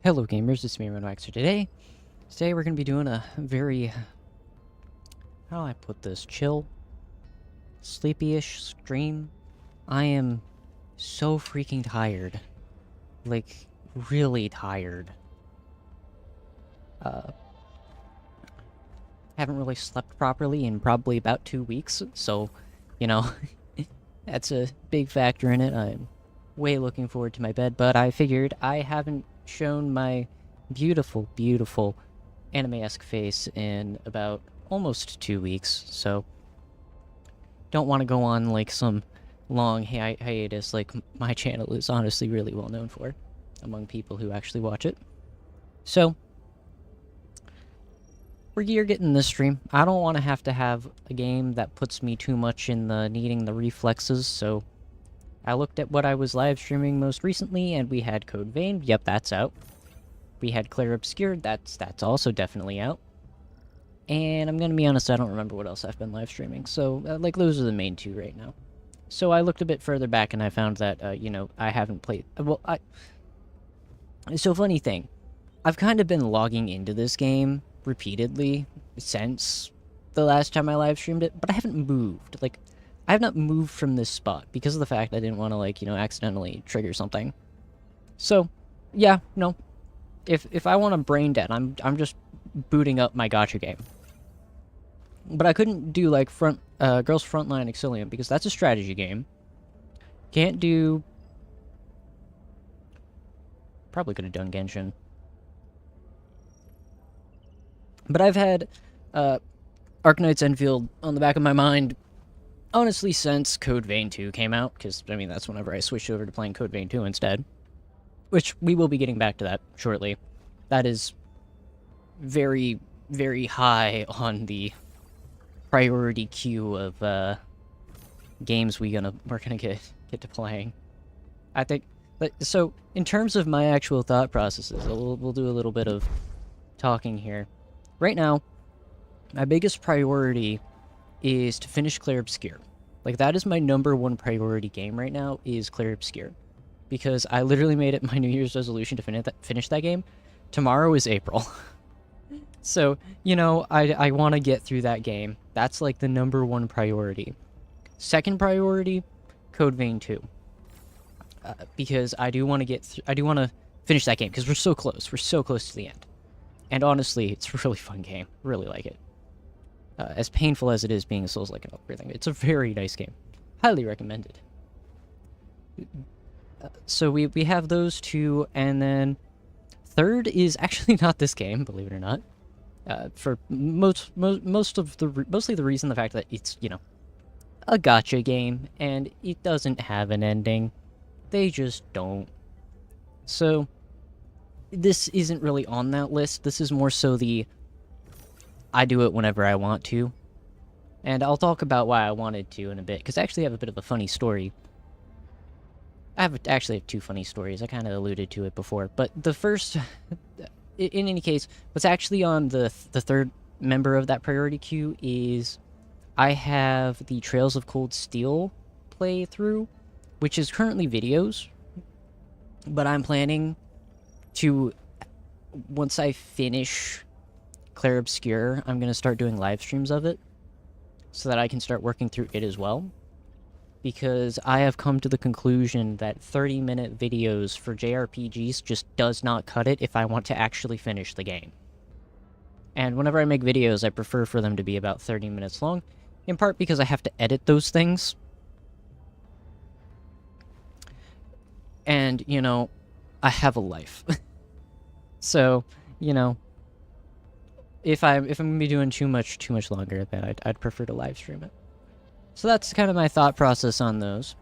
Hello gamers, it's me, Arknights. Today we're going to be doing a very, how do I put this, chill, sleepy-ish stream. I am so freaking tired. Like, really tired. Haven't really slept properly in probably about 2 weeks, so, you know, that's a big factor in it. I'm way looking forward to my bed, but I figured I haven't shown my beautiful, beautiful anime-esque face in about almost 2 weeks, so don't want to go on like some long hiatus like my channel is honestly really well known for among people who actually watch it. So we're getting this stream. I don't want to have a game that puts me too much in the needing the reflexes, so I looked at what I was live streaming most recently, and we had Code Vein. Yep, that's out. We had Clair Obscured. That's also definitely out. And I'm gonna be honest, I don't remember what else I've been live streaming. So, like, those are the main two right now. So I looked a bit further back, and I found that, you know, I haven't played... So, funny thing. I've kind of been logging into this game repeatedly since the last time I live streamed it, but I haven't moved. Like, I have not moved from this spot because of the fact I didn't want to, like, you know, accidentally trigger something. So, yeah, no. If I want a brain dead, I'm just booting up my gacha game. But I couldn't do, like, Girls Frontline Exilium because that's a strategy game. Can't do... Probably could have done Genshin. But I've had Arknights Endfield on the back of my mind, honestly, since Code Vein 2 came out, because, I mean, that's whenever I switched over to playing Code Vein 2 instead. Which, we will be getting back to that shortly. That is very, very high on the priority queue of games we're gonna get to playing. I think... So, in terms of my actual thought processes, we'll do a little bit of talking here. Right now, my biggest priority is to finish Clair Obscure. Like, that is my #1 priority game right now, is Clair Obscure. Because I literally made it my New Year's resolution to finish that game. Tomorrow is April. So, you know, I want to get through that game. That's, like, the #1 priority. Second priority, Code Vein 2. Because I do want to finish that game, because we're so close. We're so close to the end. And honestly, it's a really fun game. Really like it. As painful as it is being a Souls-like and everything, it's a very nice game. Highly recommended. So we have those two, and then third is actually not this game, believe it or not. For mostly the reason, the fact that it's, you know, a gacha game, and it doesn't have an ending. They just don't. So this isn't really on that list. This is more so the I do it whenever I want to. And I'll talk about why I wanted to in a bit, because I actually have a bit of a funny story. I actually have two funny stories. I kind of alluded to it before. But the first, in any case, what's actually on the third member of that priority queue is I have the Trails of Cold Steel playthrough, which is currently videos. But I'm planning to, once I finish Clair Obscure, I'm going to start doing live streams of it so that I can start working through it as well. Because I have come to the conclusion that 30-minute videos for JRPGs just does not cut it if I want to actually finish the game. And whenever I make videos, I prefer for them to be about 30 minutes long, in part because I have to edit those things. And, you know, I have a life. So, you know, if I'm gonna be doing too much longer, then I'd prefer to live stream it. So that's kind of my thought process on those.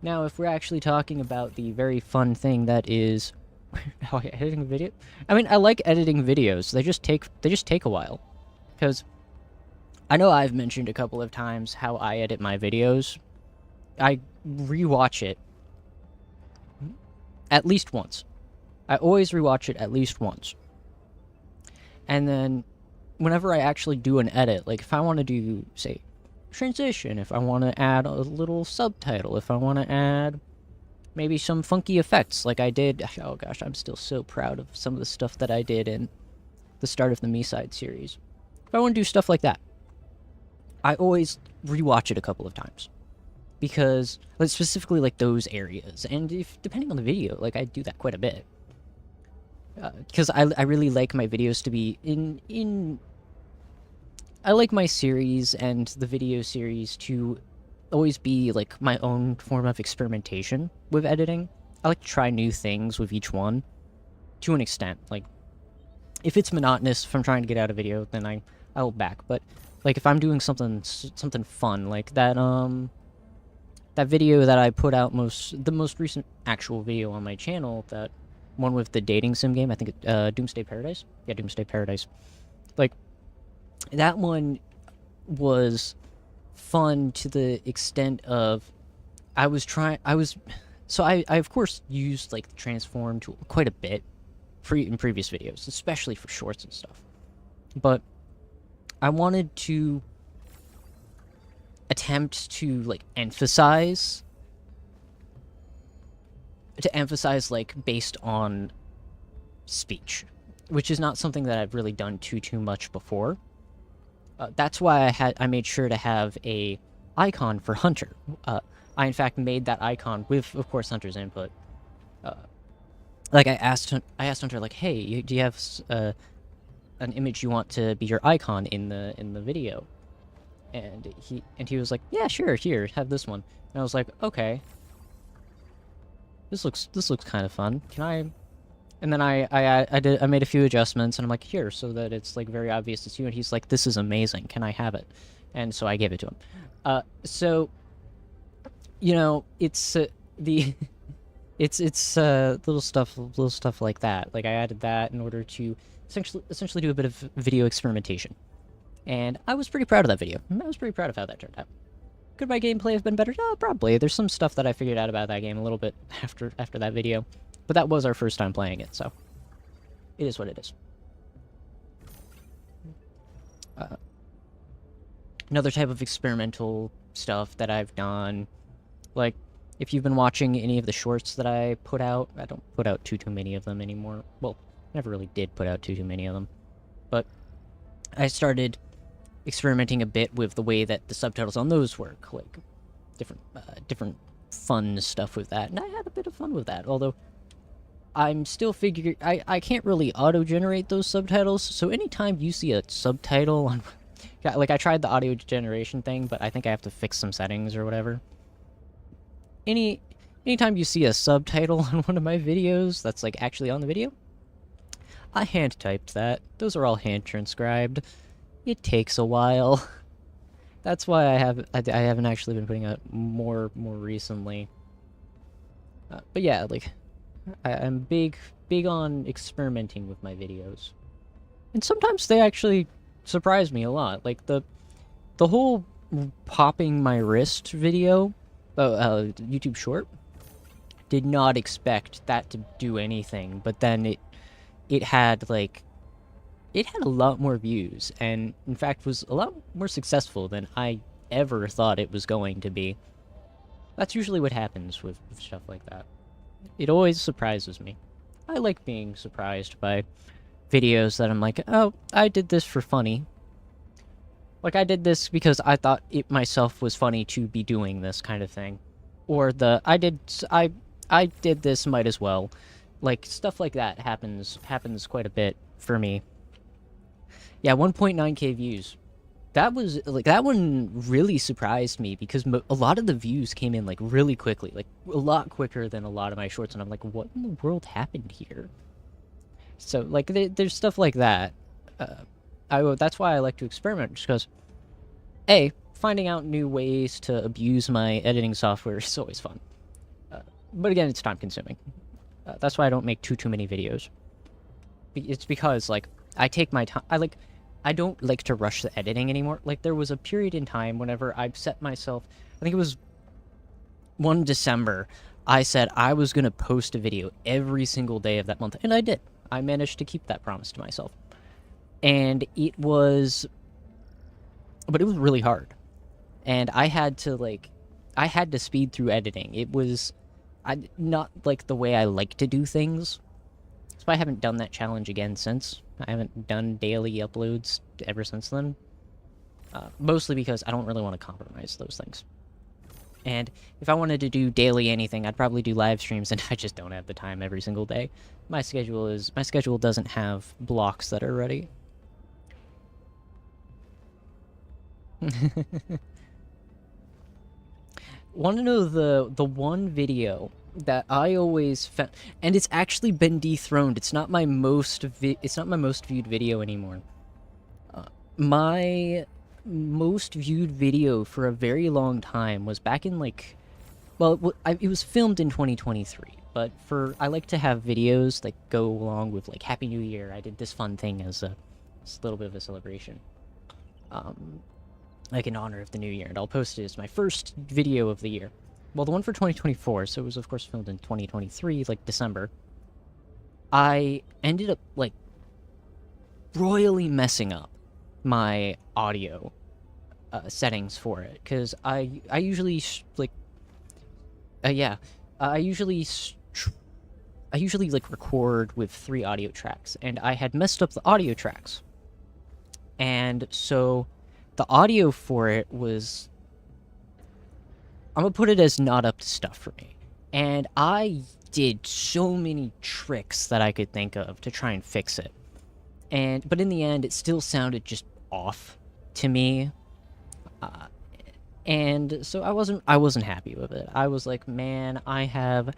Now, if we're actually talking about the very fun thing that is editing a video, I mean, I like editing videos. They just take a while, because I know I've mentioned a couple of times how I edit my videos. I rewatch it at least once. I always rewatch it at least once. And then, whenever I actually do an edit, like if I want to do, say, transition, if I want to add a little subtitle, if I want to add maybe some funky effects like I did. Oh gosh, I'm still so proud of some of the stuff that I did in the start of the Me-Side series. If I want to do stuff like that, I always rewatch it a couple of times. Because, like, specifically, like, those areas. And depending on the video, like, I do that quite a bit. Because I really like my videos to be I like my series and the video series to always be, like, my own form of experimentation with editing. I like to try new things with each one, to an extent. Like, if it's monotonous, if I'm trying to get out a video, then I'll back. But, like, if I'm doing something fun, like that video that I put out the most recent actual video on my channel, that one with the dating sim game, I think Doomsday Paradise? Yeah, Doomsday Paradise. Like, that one was fun to the extent of I of course used, like, the transform tool quite a bit in previous videos, especially for shorts and stuff. But I wanted to attempt to, like, emphasize, like, based on speech, which is not something that I've really done too much before. That's why I made sure to have a icon for Hunter. I in fact made that icon with, of course, Hunter's input. Like, I asked Hunter, like, hey, do you have an image you want to be your icon in the video? And he was like, yeah, sure, here, have this one. And I was like, okay, this looks kind of fun. Can I? And then I made a few adjustments, and I'm like, here, so that it's, like, very obvious it's you. And he's like, this is amazing. Can I have it? And so I gave it to him. So, you know, it's it's little stuff like that. Like, I added that in order to essentially do a bit of video experimentation. And I was pretty proud of that video. I was pretty proud of how that turned out. Could my gameplay have been better? No, probably. There's some stuff that I figured out about that game a little bit after that video. But that was our first time playing it, so it is what it is. Another type of experimental stuff that I've done, like, if you've been watching any of the shorts that I put out, I don't put out too many of them anymore. Well, I never really did put out too many of them. But I started experimenting a bit with the way that the subtitles on those work, like different fun stuff with that, and I had a bit of fun with that, although I'm still figuring I can't really auto-generate those subtitles, so anytime you see a subtitle on, like, I tried the audio generation thing, but I think I have to fix some settings or whatever. Anytime you see a subtitle on one of my videos that's, like, actually on the video, I hand-typed that. Those are all hand-transcribed. It takes a while. That's why I haven't actually been putting out more recently. But yeah, like, I'm big on experimenting with my videos, and sometimes they actually surprise me a lot. Like the whole popping my wrist video, YouTube short, did not expect that to do anything, but then it had a lot more views, and in fact was a lot more successful than I ever thought it was going to be. That's usually what happens with stuff like that. It always surprises me. I like being surprised by videos that I'm like, oh, I did this for funny. Like, I did this because I thought it myself was funny to be doing this kind of thing. Or I did this, might as well. Like, stuff like that happens quite a bit for me. Yeah, 1.9k views. That was, like, that one really surprised me because a lot of the views came in, like, really quickly. Like, a lot quicker than a lot of my shorts, and I'm like, what in the world happened here? So, like, there's stuff like that. That's why I like to experiment, just because, A, finding out new ways to abuse my editing software is always fun. But again, it's time-consuming. That's why I don't make too many videos. It's because, like, I take my time. I don't like to rush the editing anymore. Like, there was a period in time whenever I set myself, I think it was one December, I said I was going to post a video every single day of that month, and I did. I managed to keep that promise to myself. And but it was really hard. And I had to speed through editing. not like the way I like to do things. So I haven't done that challenge again since. I haven't done daily uploads ever since then. Mostly because I don't really want to compromise those things. And if I wanted to do daily anything, I'd probably do live streams, and I just don't have the time every single day. My schedule doesn't have blocks that are ready. Want to know the one video that I always found, and it's actually been dethroned. It's not my most viewed video anymore. My most viewed video for a very long time was back in like, well, it was filmed in 2023, but I like to have videos that go along with like Happy New Year. I did this fun thing as a little bit of a celebration, like in honor of the new year, and I'll post it as my first video of the year. Well, the one for 2024, so it was of course filmed in 2023, like December. I ended up like royally messing up my audio settings for it, because I usually I usually like record with 3 audio tracks, and I had messed up the audio tracks, and so the audio for it was, I'm gonna put it as not up to stuff for me. And I did so many tricks that I could think of to try and fix it. But in the end, it still sounded just off to me. And so I wasn't happy with it. I was like, man, I have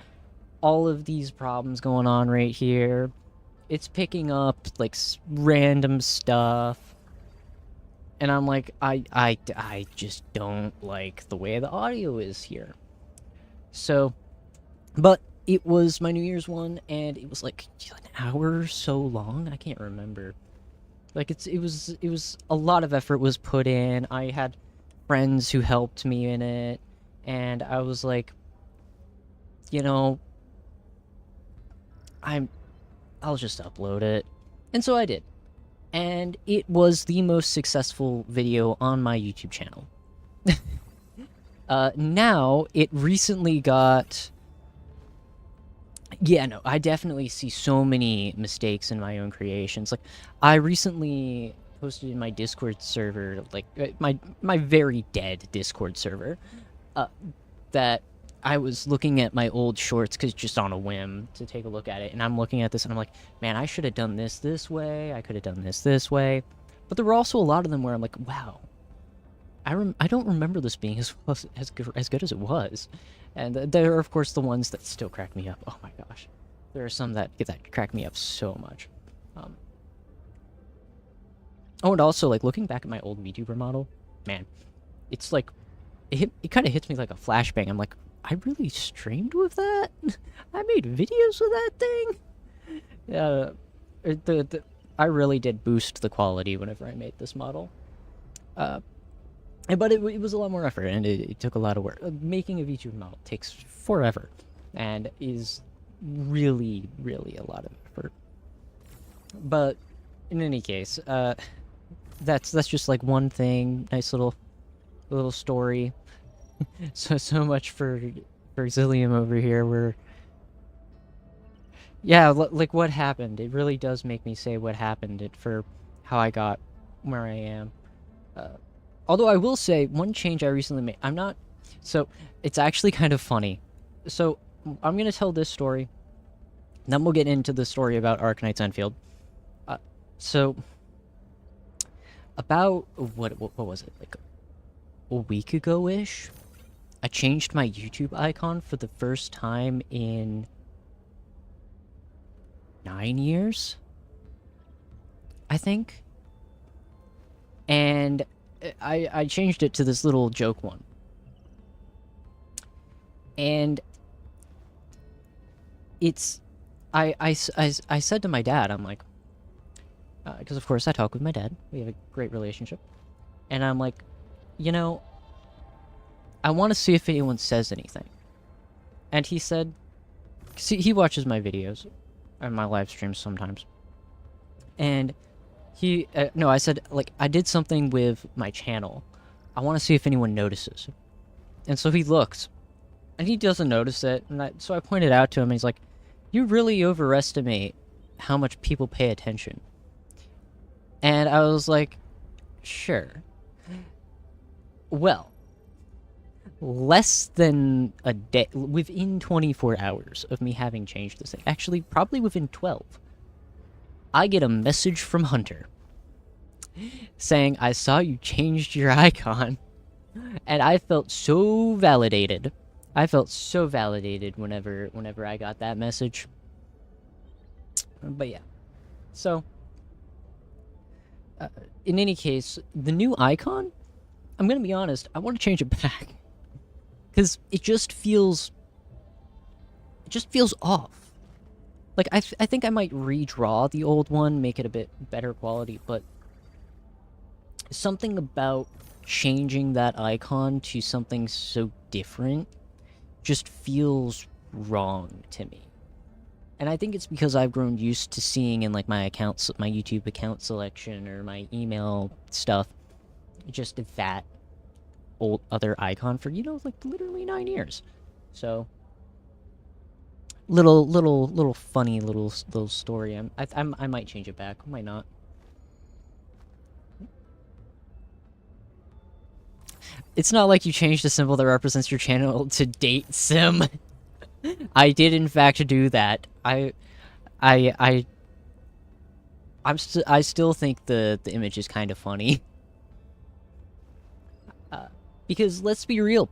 all of these problems going on right here. It's picking up like random stuff. And I'm like, I just don't like the way the audio is here. So, but it was my New Year's one, and it was like an hour so long. I can't remember. Like it was a lot of effort was put in. I had friends who helped me in it, and I was like, you know, I'll just upload it. And so I did. And it was the most successful video on my YouTube channel. Now, it recently got... Yeah, no, I definitely see so many mistakes in my own creations. Like, I recently posted in my Discord server, like, my very dead Discord server, that I was looking at my old shorts, because just on a whim, to take a look at it, and I'm looking at this, and I'm like, man, I should have done this way, I could have done this way, but there were also a lot of them where I'm like, wow, I don't remember this being as good as it was, and there are, of course, the ones that still crack me up. Oh my gosh, there are some that crack me up so much. Oh, and also, like, looking back at my old VTuber model, man, it's like, it kind of hits me like a flashbang. I'm like, I really streamed with that? I made videos with that thing? I really did boost the quality whenever I made this model. But it was a lot more effort, and it took a lot of work. Making a VTuber model takes forever, and is really, really a lot of effort. But in any case, that's just like one thing, nice little story. So much for Xilium over here. Yeah, like what happened. It really does make me say what happened for how I got where I am. Although I will say, one change I recently made, so it's actually kind of funny. So I'm going to tell this story, then we'll get into the story about Arknights Endfield. So, about, what was it, like a week ago-ish, I changed my YouTube icon for the first time in 9 years, I think. And I changed it to this little joke one. And it's... I said to my dad, I'm like... because of course I talk with my dad. We have a great relationship. And I'm like, you know, I want to see if anyone says anything. And he said... See, he watches my videos and my live streams sometimes. And he... no, I said, like, I did something with my channel. I want to see if anyone notices. And so he looks. And he doesn't notice it, and so I pointed out to him, and he's like, you really overestimate how much people pay attention. And I was like, sure. Well, less than a day, within 24 hours of me having changed this thing, actually, probably within 12, I get a message from Hunter saying, I saw you changed your icon, and I felt so validated. I felt so validated whenever I got that message. But yeah, so in any case, the new icon, I'm gonna be honest, I want to change it back because it just feels off. Like I think I might redraw the old one, make it a bit better quality, but something about changing that icon to something so different just feels wrong to me. And I think it's because I've grown used to seeing in like my accounts, my YouTube account selection or my email stuff, just that old other icon for, you know, like literally 9 years. So little funny little story. I might change it back. I might not. It's not like you changed the symbol that represents your channel to date sim. I did in fact do that. I still think the image is kind of funny. Because let's be real.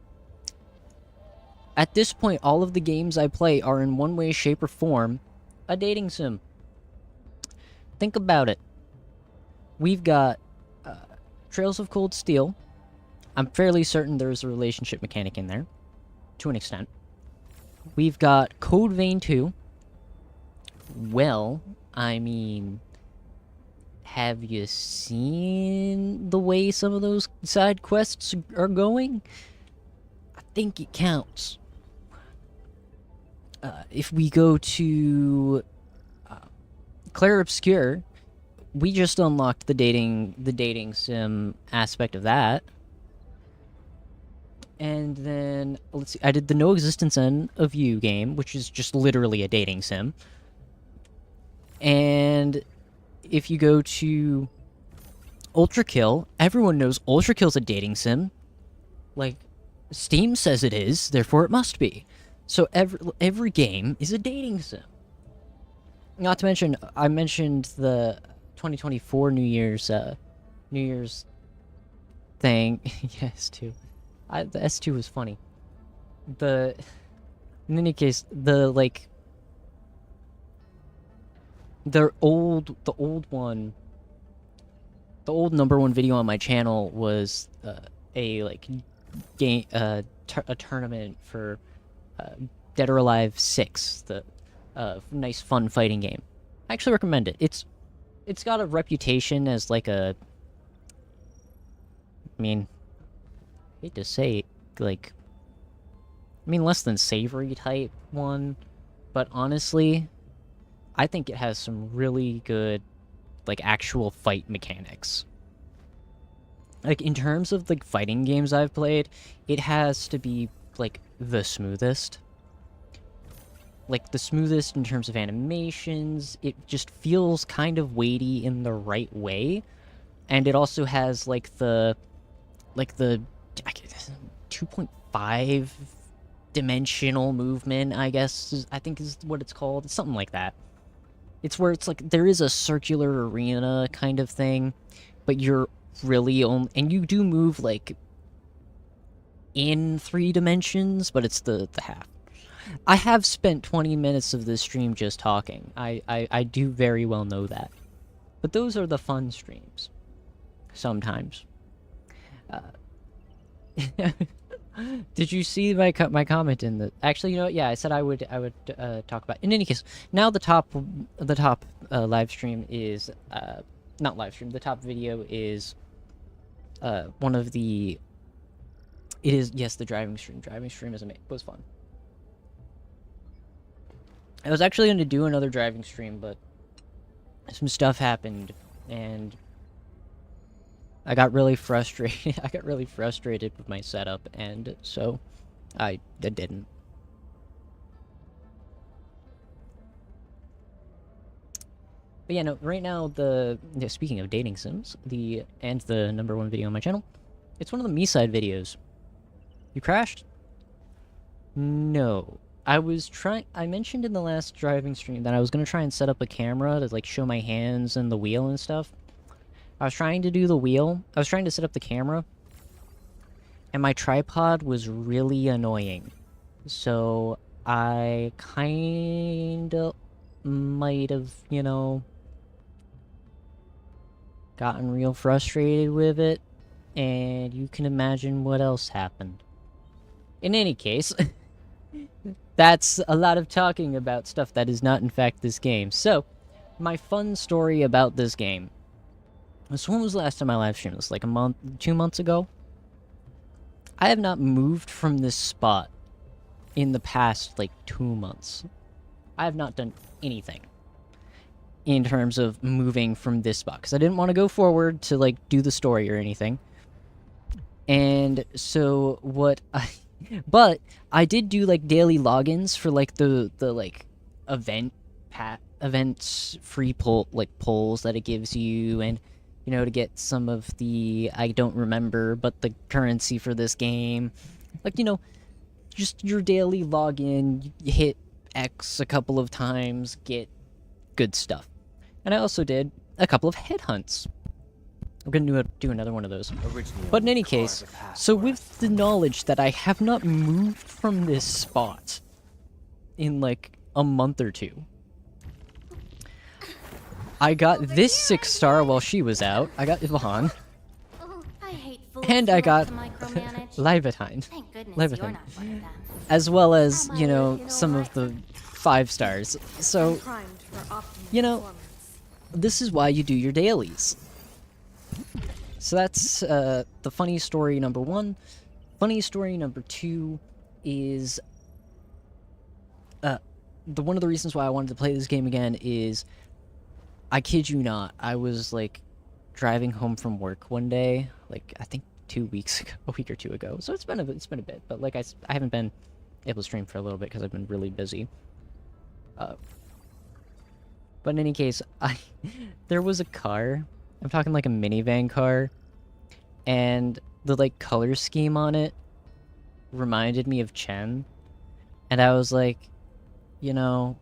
At this point, all of the games I play are in one way, shape, or form a dating sim. Think about it. We've got Trails of Cold Steel. I'm fairly certain there's a relationship mechanic in there, to an extent. We've got Code Vein 2. Well, I mean, have you seen the way some of those side quests are going? I think it counts. If we go to Claire Obscure, we just unlocked the dating sim aspect of that. And then, let's see, I did the No Existence End of You game, which is just literally a dating sim. And if you go to Ultra Kill, everyone knows Ultra Kill's a dating sim. Like, Steam says it is, therefore it must be. So every game is a dating sim. Not to mention, I mentioned the 2024 New Year's thing. Yes, too. The S2 was funny. In any case, the old number one video on my channel was a tournament for Dead or Alive 6, the nice fun fighting game. I actually recommend it. It's got a reputation as like I mean, I hate to say, like, less than savory type one, but honestly, I think it has some really good, like, actual fight mechanics. Like, in terms of, like, fighting games I've played, it has to be, like, the smoothest. Like, the smoothest in terms of animations. It just feels kind of weighty in the right way. And it also has, like, the 2.5 dimensional movement, I guess, I think is what it's called. It's something like that. It's where it's like, there is a circular arena kind of thing, but you're really only, and you do move, like, in 3 dimensions, but it's the half. I have spent 20 minutes of this stream just talking. I do very well know that. But those are the fun streams. Sometimes. Did you see my comment in the? Actually, you know what? Yeah, I said I would talk about. In any case, now the top live stream is not live stream. The top video is one of the. It is, yes, the driving stream. Driving stream was fun. I was actually going to do another driving stream, but some stuff happened, and I got really frustrated. I got really frustrated with my setup, and so I didn't. But yeah, no, right now, speaking of dating sims, the #1 video on my channel, it's one of the me-side videos. You crashed? No. I mentioned in the last driving stream that I was gonna try and set up a camera to, like, show my hands and the wheel and stuff. I was trying to do the wheel. I was trying to set up the camera. And my tripod was really annoying. So, I kinda might have, you know, gotten real frustrated with it. And you can imagine what else happened. In any case... That's a lot of talking about stuff that is not, in fact, this game. So, my fun story about this game. So when was the last time I live streamed? It was like 2 months ago? I have not moved from this spot in the past, like, 2 months. I have not done anything in terms of moving from this spot, because I didn't want to go forward to, like, do the story or anything. And so what I... But I did do, like, daily logins for, like, the like, events free polls that it gives you, and, you know, to get some of the, I don't remember, but the currency for this game. Like, you know, just your daily login, you hit X a couple of times, get good stuff. And I also did a couple of headhunts. I'm gonna do another one of those. But in any case, so with the knowledge that I have not moved from this spot in like a month or two, I got this 6-star while she was out. I got Yvonne. And I got Leviathan. As well as, you know, some of the 5 stars. So, you know, this is why you do your dailies. So that's the funny story number 1. Funny story number 2 is one of the reasons why I wanted to play this game again is, I kid you not, I was like driving home from work one day, like I think 2 weeks ago, a week or 2 ago. So it's been a bit, but like I haven't been able to stream for a little bit because I've been really busy. But in any case, there was a car. I'm talking like a minivan car, and the like color scheme on it reminded me of Chen, and I was like, you know,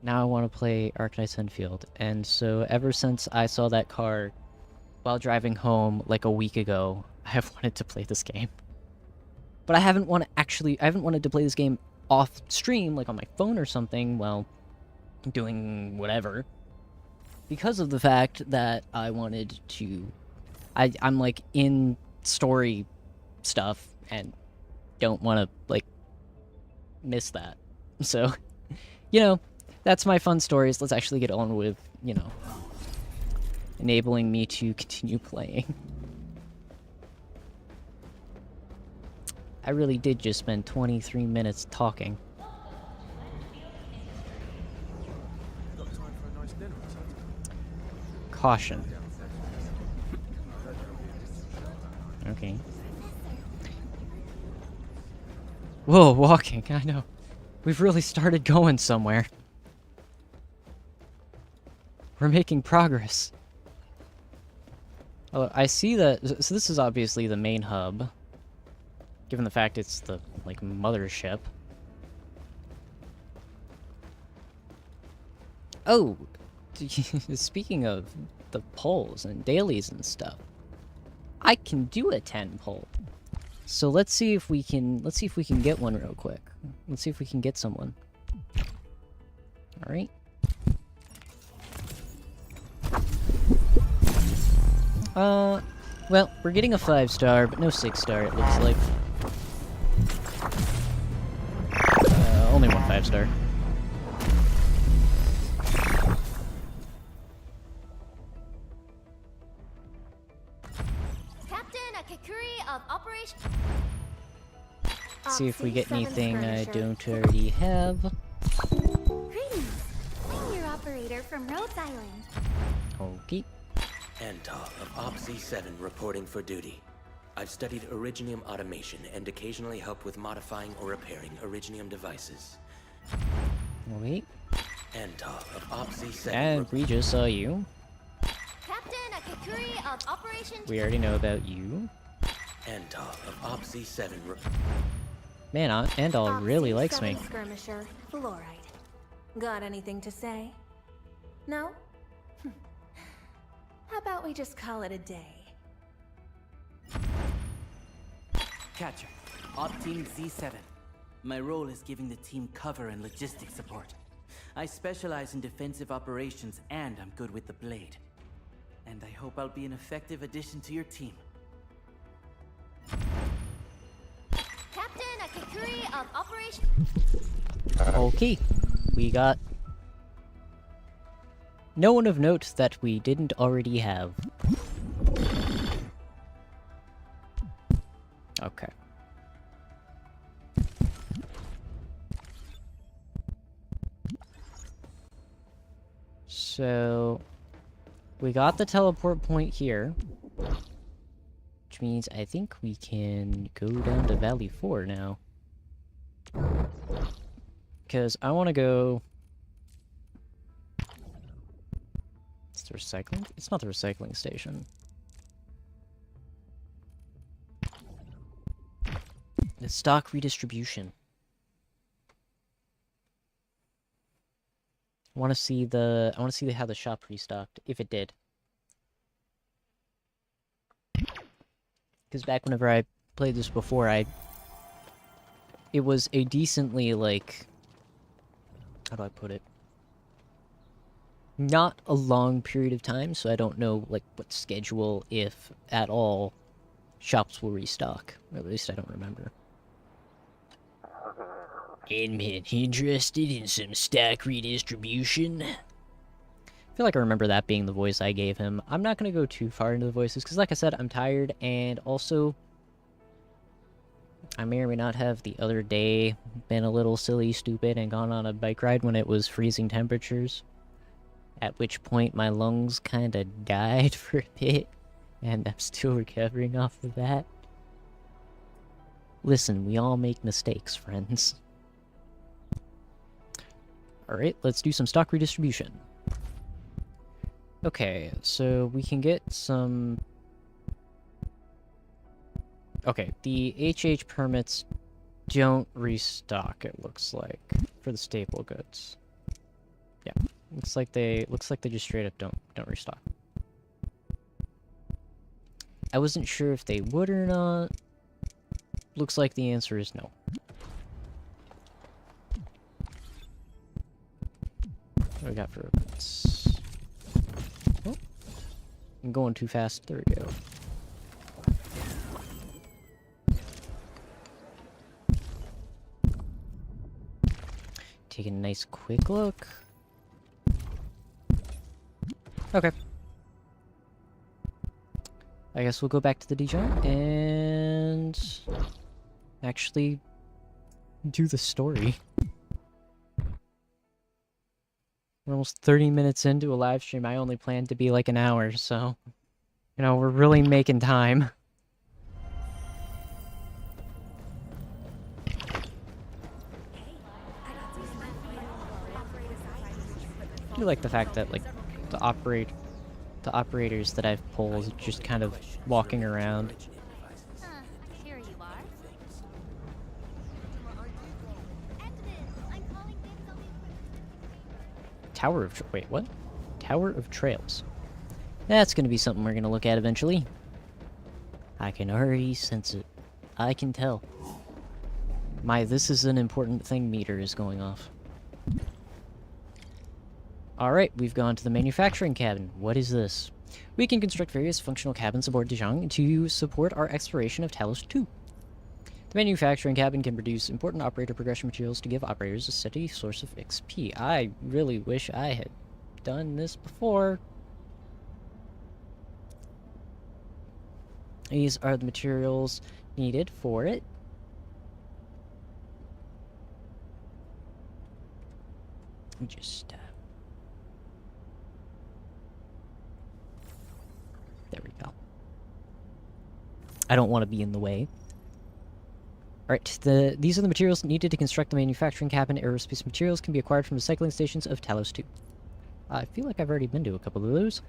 now I want to play Arknights Endfield. And so ever since I saw that car while driving home like a week ago, I have wanted to play this game. But I haven't wanted to play this game off stream, like on my phone or something, while doing whatever, because of the fact that I wanted to... I'm, like, in story stuff, and don't want to, like, miss that. So, you know, that's my fun stories. Let's actually get on with, you know, enabling me to continue playing. I really did just spend 23 minutes talking. Caution. Okay. Whoa, walking, I know. We've really started going somewhere. We're making progress. Oh, I see that... So this is obviously the main hub, given the fact it's the, like, mothership. Oh! Speaking of the polls and dailies and stuff, I can do a 10 poll. So let's see if we can get one real quick. Let's see if we can get someone. All right. Well, we're getting a 5-star, but no 6-star, it looks like. Only one 5-star. Of operation. See if we get anything I don't already have. Greetings. I'm your operator from Rhodes Island. Okay. Antal of OPC-7 reporting for duty. I've studied Originium automation and occasionally help with modifying or repairing Originium devices. Wait. Antar of OPC-7. And we just saw you. Captain Akakuri of Operation... We already know about you. Antar of OPC-7. Man, Andal really likes me. Skirmisher, fluoride. Got anything to say? No? How about we just call it a day? Catcher, Op Team Z7. My role is giving the team cover and logistics support. I specialize in defensive operations and I'm good with the blade. And I hope I'll be an effective addition to your team. Captain Akakuri of Operation... Okay, we got no one of note that we didn't already have. Okay. So, we got the teleport point here, which means I think we can go down to Valley 4 now. Because I want to go... It's the recycling? It's not the recycling station. The stock redistribution. I want to see how the shop restocked, if it did. Because back whenever I played this before, it was a decently, like... How do I put it? Not a long period of time, so I don't know, like, what schedule, if at all, shops will restock. Or at least I don't remember. Inman interested in some stock redistribution? I feel like I remember that being the voice I gave him. I'm not going to go too far into the voices, because like I said, I'm tired, and also... I may or may not have the other day been a little silly, stupid, and gone on a bike ride when it was freezing temperatures. At which point my lungs kinda died for a bit, and I'm still recovering off of that. Listen, we all make mistakes, friends. Alright, let's do some stock redistribution. Okay, so we can get some... Okay, the HH permits don't restock, it looks like, for the staple goods. Yeah, looks like they just straight up don't restock. I wasn't sure if they would or not. Looks like the answer is no. What do we got for robots? Oh, I'm going too fast. There we go. Taking a nice quick look. Okay. I guess we'll go back to the Dijang and actually do the story. We're almost 30 minutes into a live stream. I only planned to be like an hour, so you know, we're really making time. I do like the fact that, like, the operators that I've pulled are just kind of walking around. Here you are. Wait, what? Tower of Trails. That's gonna be something we're gonna look at eventually. I can already sense it. I can tell. My this is an important thing meter is going off. Alright, we've gone to the manufacturing cabin. What is this? We can construct various functional cabins aboard Dijang to support our exploration of Talos 2. The manufacturing cabin can produce important operator progression materials to give operators a steady source of XP. I really wish I had done this before. These are the materials needed for it. Just there we go. I don't want to be in the way. Alright, these are the materials needed to construct the manufacturing cabin. Aerospace materials can be acquired from recycling stations of Talos 2. I feel like I've already been to a couple of those.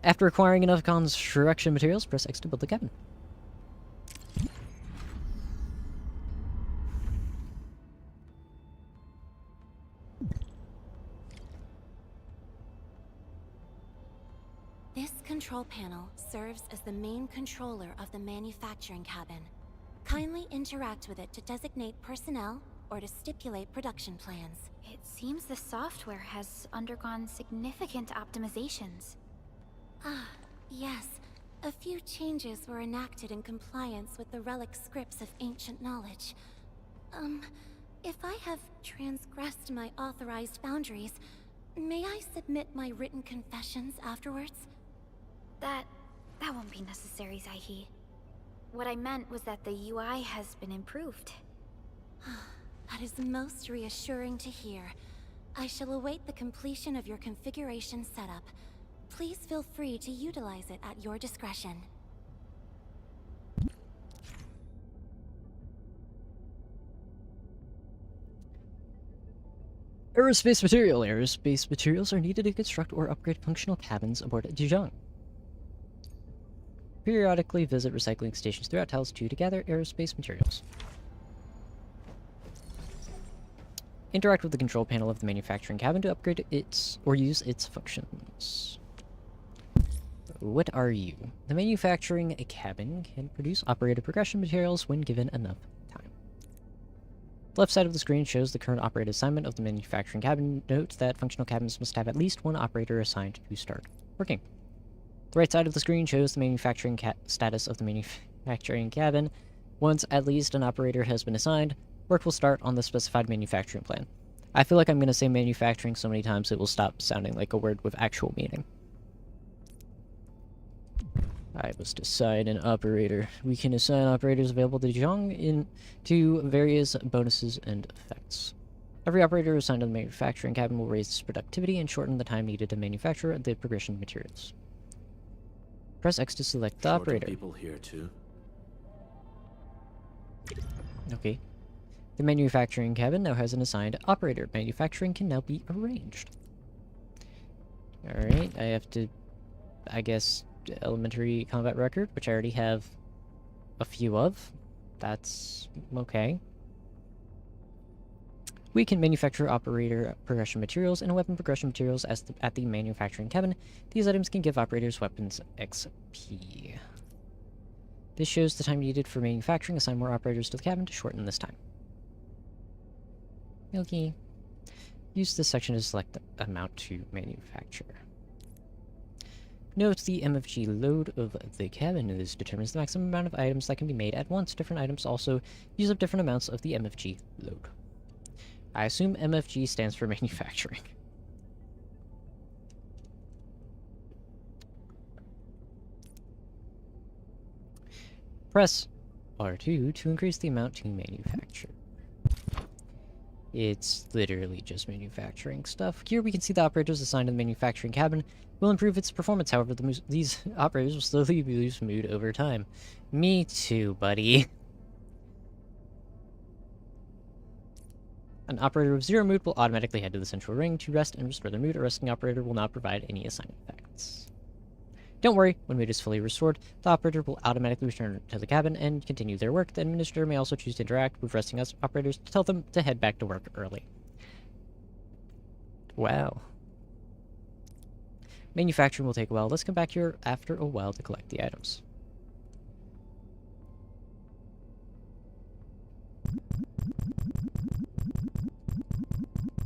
After acquiring enough construction materials, press X to build the cabin. This control panel serves as the main controller of the manufacturing cabin. Kindly interact with it to designate personnel or to stipulate production plans. It seems the software has undergone significant optimizations. Ah, yes. A few changes were enacted in compliance with the relic scripts of ancient knowledge. If I have transgressed my authorized boundaries, may I submit my written confessions afterwards? That won't be necessary, Zaihi. What I meant was that the UI has been improved. That is most reassuring to hear. I shall await the completion of your configuration setup. Please feel free to utilize it at your discretion. Aerospace material. Aerospace materials are needed to construct or upgrade functional cabins aboard Dijang. Periodically visit recycling stations throughout Talos 2 to gather aerospace materials. Interact with the control panel of the manufacturing cabin to upgrade its or use its functions. What are you? The manufacturing cabin can produce operator progression materials when given enough time. The left side of the screen shows the current operator assignment of the manufacturing cabin. Note that functional cabins must have at least one operator assigned to start working. The right side of the screen shows the manufacturing status of the manufacturing cabin. Once at least an operator has been assigned, work will start on the specified manufacturing plan. I feel like I'm going to say manufacturing so many times it will stop sounding like a word with actual meaning. I must assign an operator. We can assign operators available to Dijang to various bonuses and effects. Every operator assigned to the manufacturing cabin will raise its productivity and shorten the time needed to manufacture the progression materials. Press X to select the operator. People here too. Okay. The manufacturing cabin now has an assigned operator. Manufacturing can now be arranged. Alright, I have to, I guess, elementary combat record, which I already have a few of. That's okay. We can manufacture operator progression materials and weapon progression materials at the manufacturing cabin. These items can give operators weapons XP. This shows the time needed for manufacturing. Assign more operators to the cabin to shorten this time. Okay. Use this section to select the amount to manufacture. Note the MFG load of the cabin. This determines the maximum amount of items that can be made at once. Different items also use up different amounts of the MFG load. I assume MFG stands for manufacturing. Press R2 to increase the amount to manufacture. It's literally just manufacturing stuff. Here we can see the operators assigned to the manufacturing cabin will improve its performance. However, these operators will slowly lose mood over time. Me too, buddy. An operator with 0 mood will automatically head to the central ring to rest and restore their mood. A resting operator will not provide any assigned effects. Don't worry, when mood is fully restored, the operator will automatically return to the cabin and continue their work. The administrator may also choose to interact with resting operators to tell them to head back to work early. Wow. Manufacturing will take a while. Let's come back here after a while to collect the items.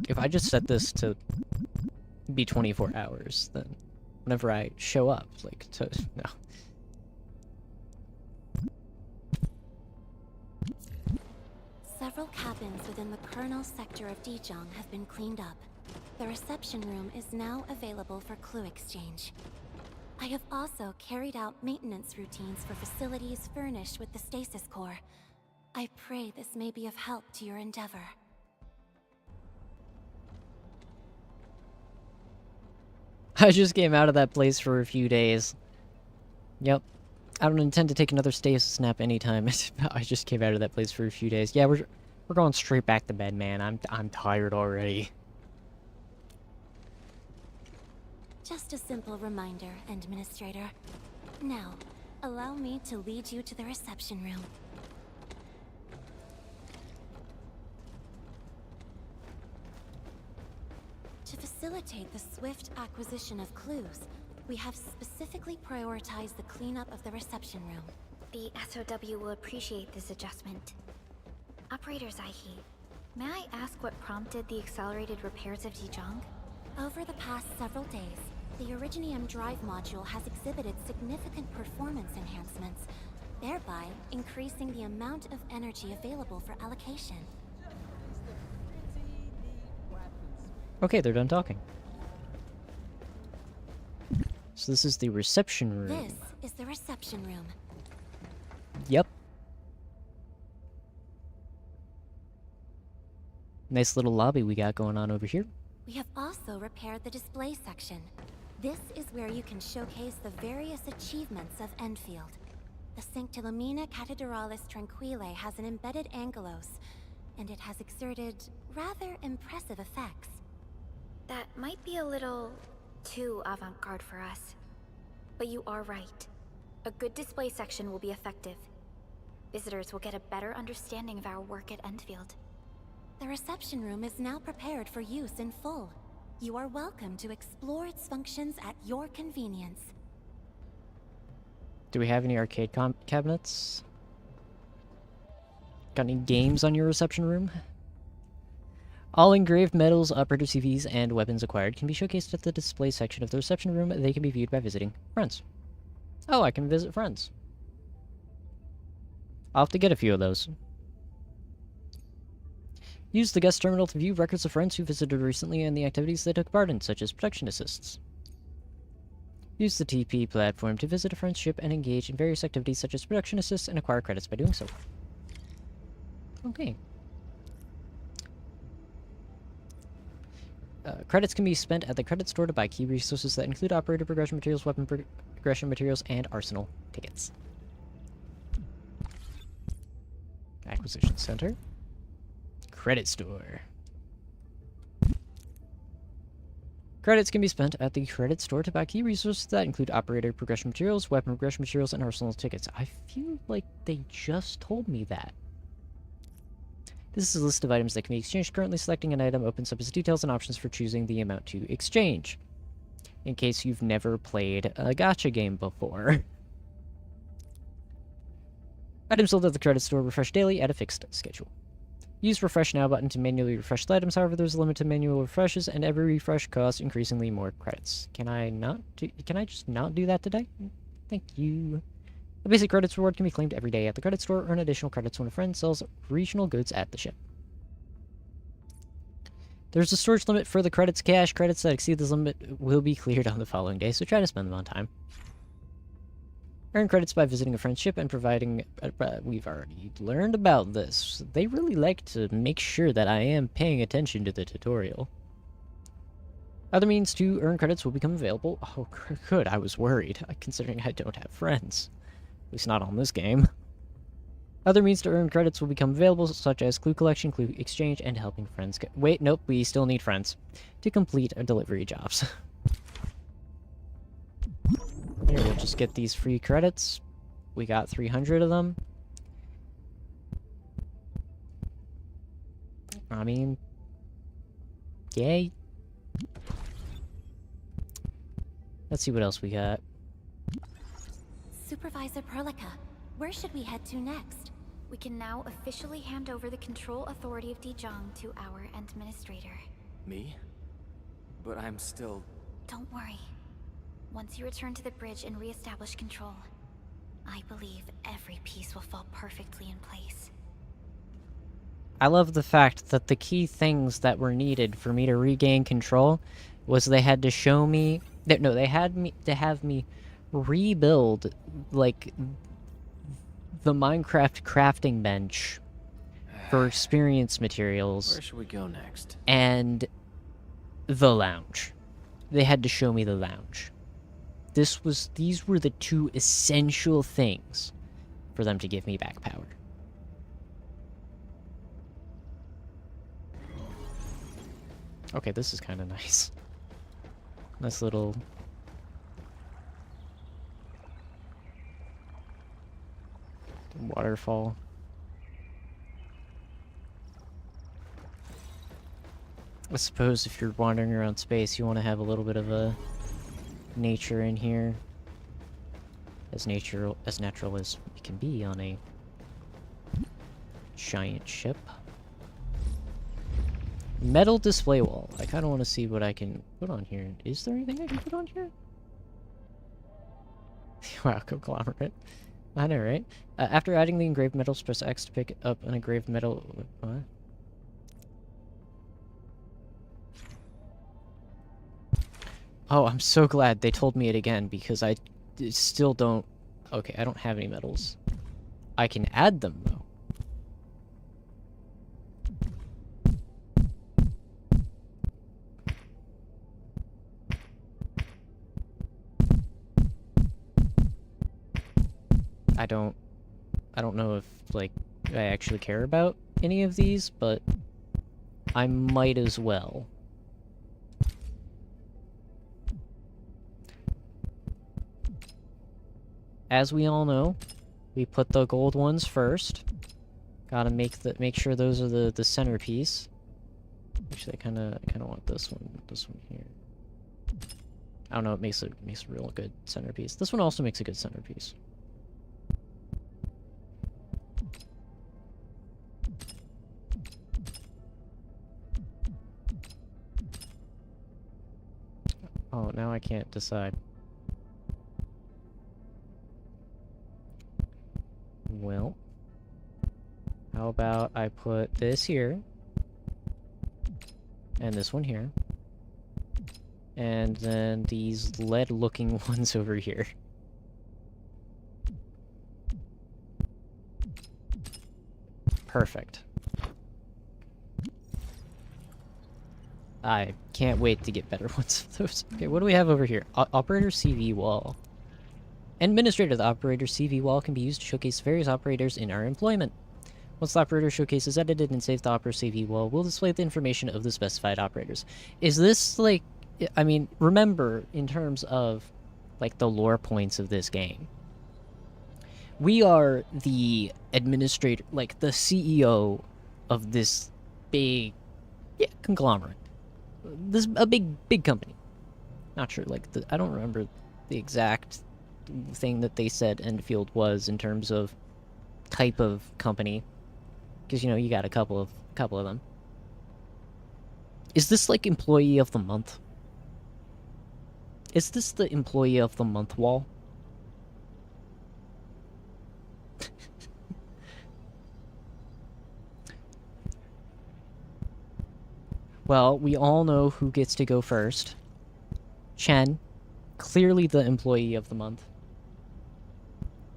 If I just set this to be 24 hours, then whenever I show up, like, no. Several cabins within the kernel sector of Dijang have been cleaned up. The reception room is now available for clue exchange. I have also carried out maintenance routines for facilities furnished with the stasis core. I pray this may be of help to your endeavor. I just came out of that place for a few days. Yep. I don't intend to take another stasis nap anytime. I just came out of that place for a few days. Yeah, we're going straight back to bed, man. I'm tired already. Just a simple reminder, Administrator. Now, allow me to lead you to the reception room. To facilitate the swift acquisition of clues, we have specifically prioritized the cleanup of the reception room. The SOW will appreciate this adjustment. Operator Zaihi, may I ask what prompted the accelerated repairs of Dijang? Over the past several days, the Originium drive module has exhibited significant performance enhancements, thereby increasing the amount of energy available for allocation. Okay, they're done talking. So this is the reception room. This is the reception room. Yep. Nice little lobby we got going on over here. We have also repaired the display section. This is where you can showcase the various achievements of Endfield. The Sanctilumina Cathedralis Tranquille has an embedded angelos, and it has exerted rather impressive effects. That might be a little too avant-garde for us. But you are right. A good display section will be effective. Visitors will get a better understanding of our work at Endfield. The reception room is now prepared for use in full. You are welcome to explore its functions at your convenience. Do we have any arcade cabinets? Got any games on your reception room? All engraved metals, operator CVs, and weapons acquired can be showcased at the display section of the reception room. They can be viewed by visiting friends. Oh, I can visit friends. I'll have to get a few of those. Use the guest terminal to view records of friends who visited recently and the activities they took part in, such as production assists. Use the TP platform to visit a friend's ship and engage in various activities such as production assists and acquire credits by doing so. Okay. Credits can be spent at the credit store to buy key resources that include operator progression materials, weapon progression materials, and arsenal tickets. Acquisition Center. Credit store. Credits can be spent at the credit store to buy key resources that include operator progression materials, weapon progression materials, and arsenal tickets. I feel like they just told me that. This is a list of items that can be exchanged. Currently selecting an item opens up its details and options for choosing the amount to exchange. In case you've never played a gacha game before. Items sold at the credit store refresh daily at a fixed schedule. Use Refresh Now button to manually refresh the items, however there's a limit to manual refreshes, and every refresh costs increasingly more credits. Can I just not do that today? Thank you. A basic credits reward can be claimed every day at the credit store. Earn additional credits when a friend sells regional goods at the ship. There's a storage limit for the credits cache. Credits that exceed this limit will be cleared on the following day, so try to spend them on time. Earn credits by visiting a friend's ship and providing... we've already learned about this. They really like to make sure that I am paying attention to the tutorial. Other means to earn credits will become available. Oh, good. I was worried, considering I don't have friends. At least not on this game. Other means to earn credits will become available, such as clue collection, clue exchange, and helping friends get... Wait, nope, we still need friends to complete delivery jobs. Here, we'll just get these free credits. We got 300 of them. I mean... yay. Let's see what else we got. Supervisor Perlica, where should we head to next? We can now officially hand over the control authority of Dijang to our administrator. Me? But I'm still... Don't worry. Once you return to the bridge and re-establish control, I believe every piece will fall perfectly in place. I love the fact that the key things that were needed for me to regain control was they had to show me... No, they had to have me rebuild, like, the Minecraft crafting bench for experience materials. Where should we go next? And the lounge. They had to show me the lounge. These were the two essential things for them to give me back power. Okay, this is kind of nice. Nice little... waterfall. I suppose if you're wandering around space, you want to have a little bit of a nature in here. As natural as it can be on a giant ship. Metal display wall. I kind of want to see what I can put on here. Is there anything I can put on here? Wow, conglomerate. I know, right? After adding the engraved metals, press X to pick up an engraved metal... What? Oh, I'm so glad they told me it again, because I still don't... Okay, I don't have any metals. I can add them, though. I don't know if, like, I actually care about any of these, but I might as well. As we all know, we put the gold ones first. Gotta make sure those are the centerpiece. Actually, I kinda want this one here. I don't know, it makes a real good centerpiece. This one also makes a good centerpiece. Oh, now I can't decide. Well, how about I put this here, and this one here, and then these lead-looking ones over here. Perfect. I can't wait to get better ones of those. Okay, what do we have over here? Operator CV wall. Administrator, the operator CV wall can be used to showcase various operators in our employment. Once the operator showcase is edited and saved, the operator CV wall will display the information of the specified operators. Is this like... I mean, remember, in terms of, like, the lore points of this game, we are the administrator, like, the CEO of this big, conglomerate. This a big company. Not sure, like, I don't remember the exact thing that they said Endfield was in terms of type of company, because, you know, you got a couple of them. Is this, like, employee of the month? Is this the employee of the month wall? Well, we all know who gets to go first. Chen, clearly the employee of the month.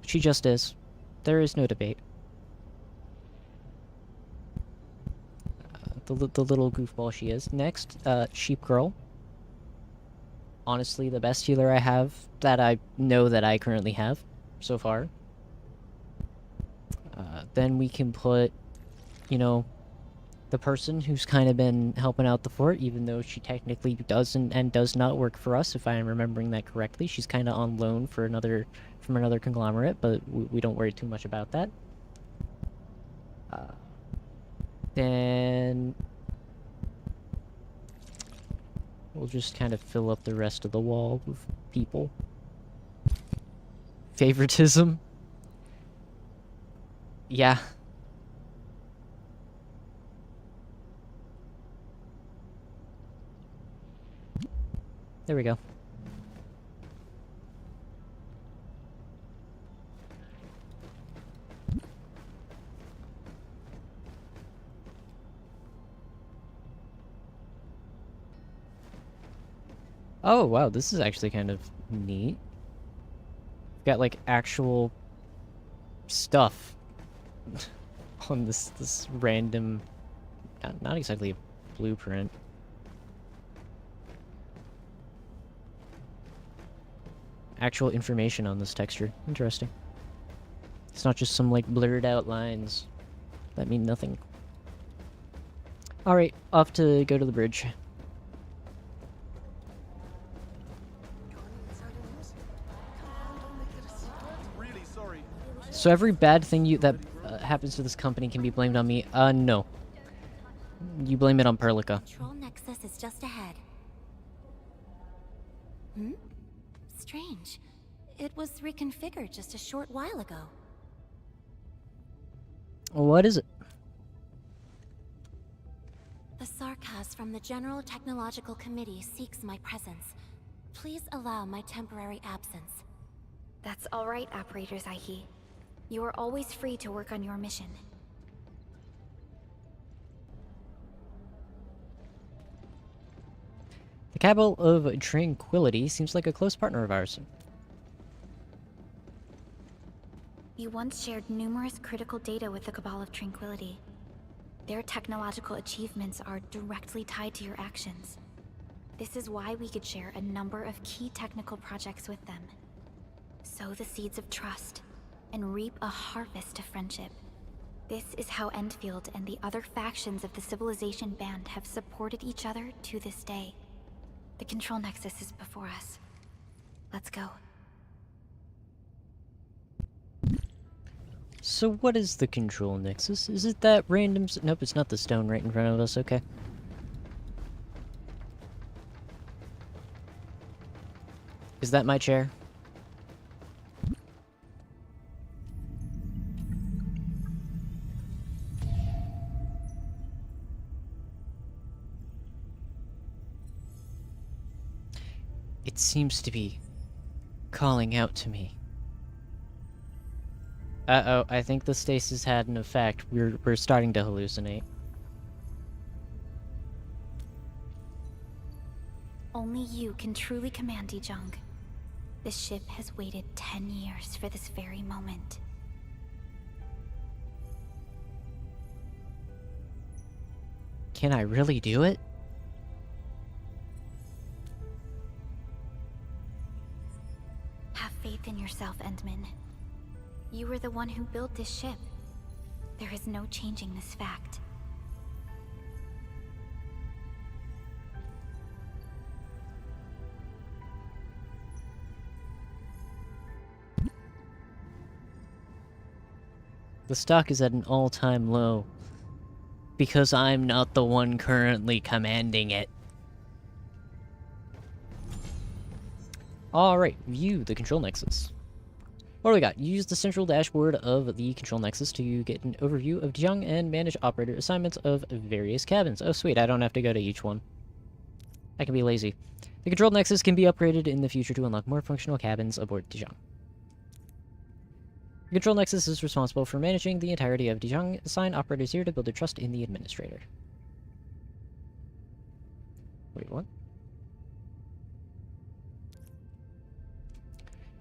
She just is. There is no debate. The little goofball she is. Next, Sheep Girl. Honestly, the best healer I have, that I know that I currently have, so far. Then we can put, you know, the person who's kind of been helping out the fort, even though she technically doesn't and does not work for us, if I am remembering that correctly. She's kind of on loan for from another conglomerate, but we don't worry too much about that. Then we'll just kind of fill up the rest of the wall with people. Favoritism? Yeah. There we go. Oh, wow, this is actually kind of neat. Got, like, actual stuff on this random... Not exactly a blueprint. actual information on this texture. Interesting. It's not just some, like, blurred out lines that mean nothing. Alright, off to go to the bridge. So every bad thing that happens to this company can be blamed on me? No. You blame it on Perlica. Control Nexus is just ahead. Strange. It was reconfigured just a short while ago. What is it? The Sarkaz from the General Technological Committee seeks my presence. Please allow my temporary absence. That's all right, Operator Zaihi. You are always free to work on your mission. The Cabal of Tranquility seems like a close partner of ours. You once shared numerous critical data with the Cabal of Tranquility. Their technological achievements are directly tied to your actions. This is why we could share a number of key technical projects with them. Sow the seeds of trust, and reap a harvest of friendship. This is how Endfield and the other factions of the Civilization Band have supported each other to this day. The Control Nexus is before us. Let's go. So what is the Control Nexus? Is it that random nope, it's not the stone right in front of us, okay. Is that my chair? It seems to be calling out to me. Uh-oh, I think the stasis had an effect. We're starting to hallucinate. Only you can truly command Dijang. This ship has waited 10 years for this very moment. Can I really do it? Have faith in yourself, Endman. You were the one who built this ship. There is no changing this fact. The stock is at an all-time low. Because I'm not the one currently commanding it. Alright, view the Control Nexus. What do we got? Use the central dashboard of the Control Nexus to get an overview of Dijang and manage operator assignments of various cabins. Oh sweet, I don't have to go to each one. I can be lazy. The Control Nexus can be upgraded in the future to unlock more functional cabins aboard Dijang. The Control Nexus is responsible for managing the entirety of Dijang. Assign operators here to build their trust in the administrator. Wait, what?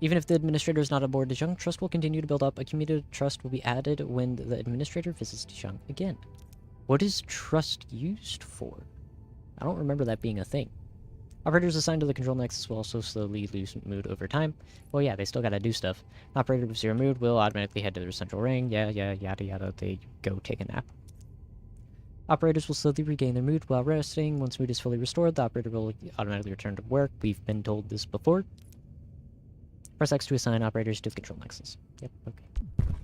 Even if the administrator is not aboard Dijang, trust will continue to build up. Accumulated trust will be added when the administrator visits Dijang again. What is trust used for? I don't remember that being a thing. Operators assigned to the Control Nexus will also slowly lose mood over time. Well, yeah, they still gotta do stuff. An operator with 0 mood will automatically head to their central ring. Yeah, yada yada, they go take a nap. Operators will slowly regain their mood while resting. Once mood is fully restored, the operator will automatically return to work. We've been told this before. Press X to assign operators to the Control Nexus. Yep, okay.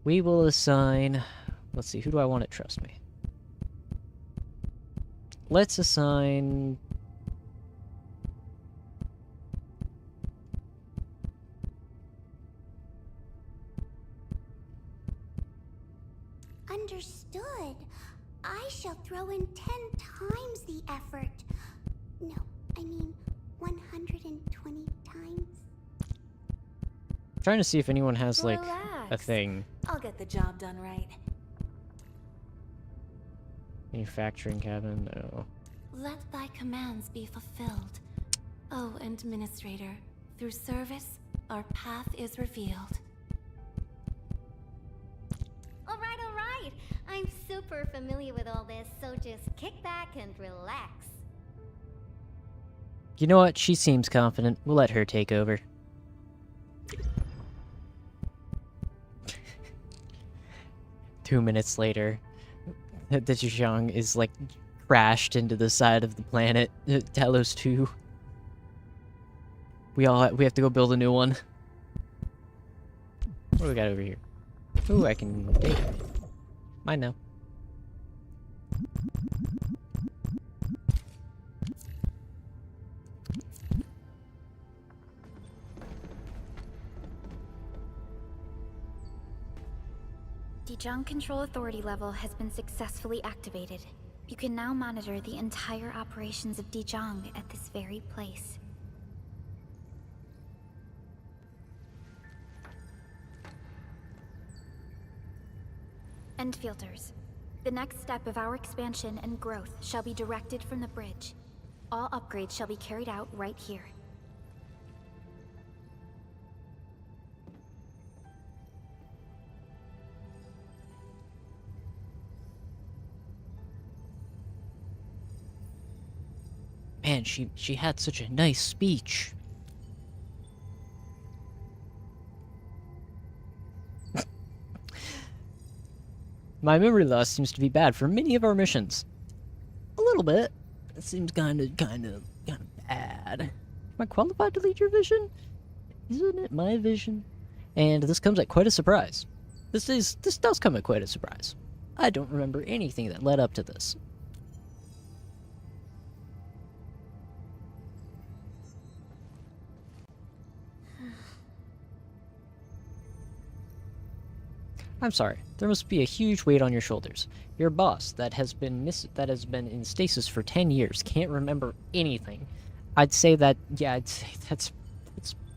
We will assign... Let's see, who do I want to trust me? Let's assign... Understood. I shall throw in 10 times the effort. No, I mean 120 times. I'm trying to see if anyone has, like, a Relax. thing. I'll get the job done right. Manufacturing cabin, no. Let thy commands be fulfilled. O Administrator, through service, our path is revealed. All right. I'm super familiar with all this, so just kick back and relax. You know what? She seems confident. We'll let her take over. Two minutes later, the Dijang is like crashed into the side of the planet. Talos 2. We have to go build a new one. What do we got over here? Ooh, I can take mine now. Dijang Control Authority level has been successfully activated. You can now monitor the entire operations of Dijang at this very place. Endfielders. The next step of our expansion and growth shall be directed from the bridge. All upgrades shall be carried out right here. Man, she had such a nice speech. My memory loss seems to be bad for many of our missions. A little bit. It seems kind of bad. Am I qualified to lead your vision? Isn't it my vision? And this comes at quite a surprise. This does come at quite a surprise. I don't remember anything that led up to this. I'm sorry. There must be a huge weight on your shoulders. Your boss, that has been in stasis for 10 years, can't remember anything. I'd say that's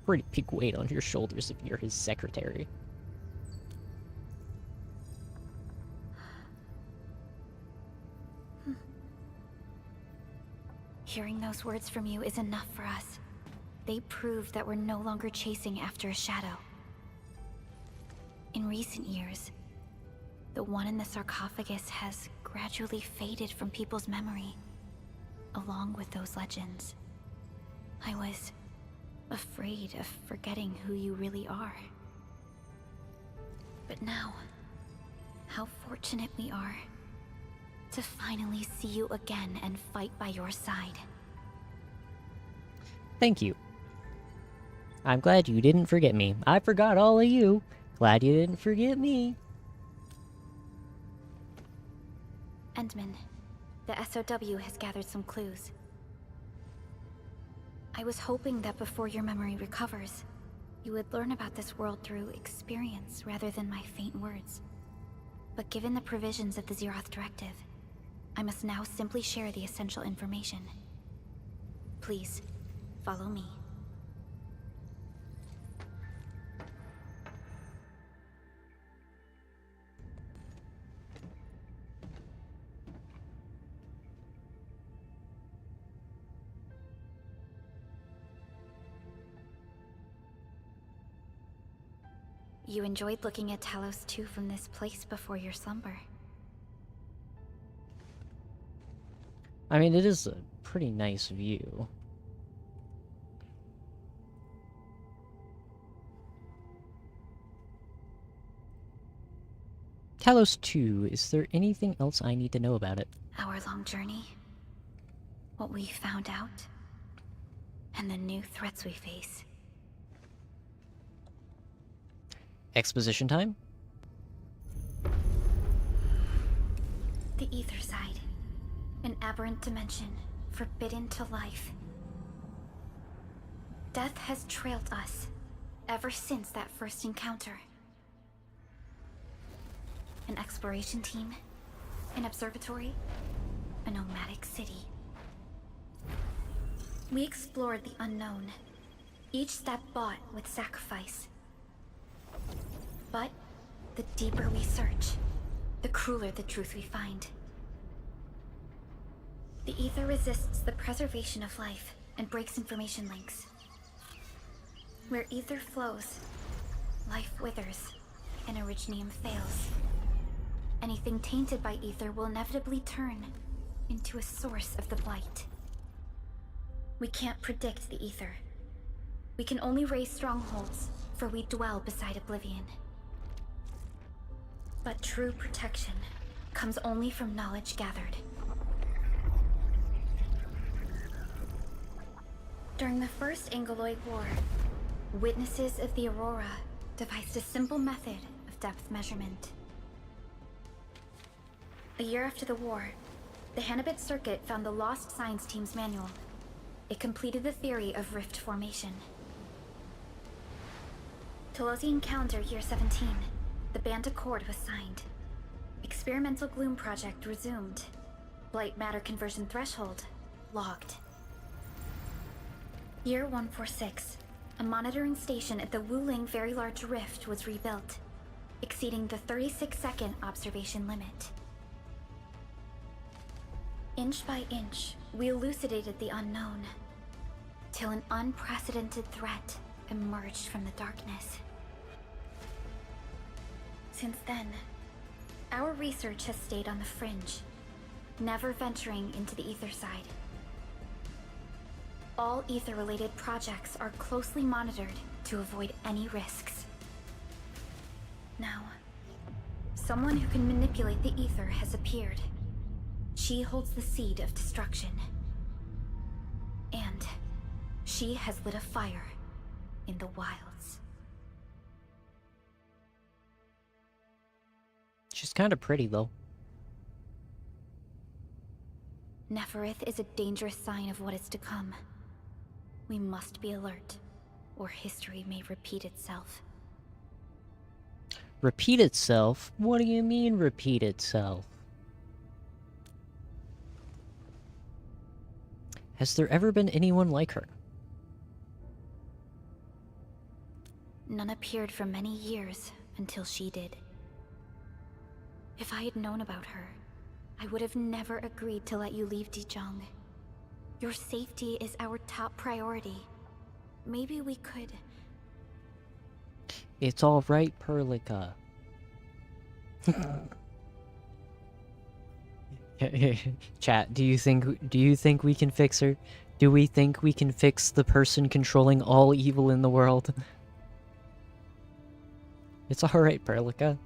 pretty big weight on your shoulders if you're his secretary. Hearing those words from you is enough for us. They prove that we're no longer chasing after a shadow. In recent years, the one in the sarcophagus has gradually faded from people's memory, along with those legends. I was afraid of forgetting who you really are. But now, how fortunate we are to finally see you again and fight by your side. Thank you. I'm glad you didn't forget me. I forgot all of you. Glad you didn't forget me. Endman, the SOW has gathered some clues. I was hoping that before your memory recovers, you would learn about this world through experience rather than my faint words. But given the provisions of the Zeroth Directive, I must now simply share the essential information. Please, follow me. You enjoyed looking at Talos 2 from this place before your slumber. I mean, it is a pretty nice view. Talos 2, is there anything else I need to know about it? Our long journey, what we found out, and the new threats we face. Exposition time? The ether side. An aberrant dimension, forbidden to life. Death has trailed us, ever since that first encounter. An exploration team, an observatory, a nomadic city. We explored the unknown, each step bought with sacrifice. But the deeper we search, the crueler the truth we find. The ether resists the preservation of life and breaks information links. Where ether flows, life withers, and Originium fails. Anything tainted by ether will inevitably turn into a source of the blight. We can't predict the ether. We can only raise strongholds, for we dwell beside oblivion. But true protection comes only from knowledge gathered. During the First Angoloid War, witnesses of the Aurora devised a simple method of depth measurement. A year after the war, the Hannibit Circuit found the lost science team's manual. It completed the theory of rift formation. Telosian calendar year 17, the Band Accord was signed. Experimental Gloom project resumed. Blight matter conversion threshold logged. Year 146, a monitoring station at the Wuling Very Large Rift was rebuilt, exceeding the 36-second observation limit. Inch by inch, we elucidated the unknown, till an unprecedented threat emerged from the darkness. Since then, our research has stayed on the fringe, never venturing into the ether side. All ether-related projects are closely monitored to avoid any risks. Now, someone who can manipulate the ether has appeared. She holds the seed of destruction. And she has lit a fire in the wilds. She's kind of pretty, though. Neferith is a dangerous sign of what is to come. We must be alert, or history may repeat itself. Repeat itself? What do you mean, repeat itself? Has there ever been anyone like her? None appeared for many years until she did. If I had known about her, I would have never agreed to let you leave Dijang. Your safety is our top priority. Maybe we could... It's all right, Perlica. Chat, do you think we can fix her? Do we think we can fix the person controlling all evil in the world? It's all right, Perlica.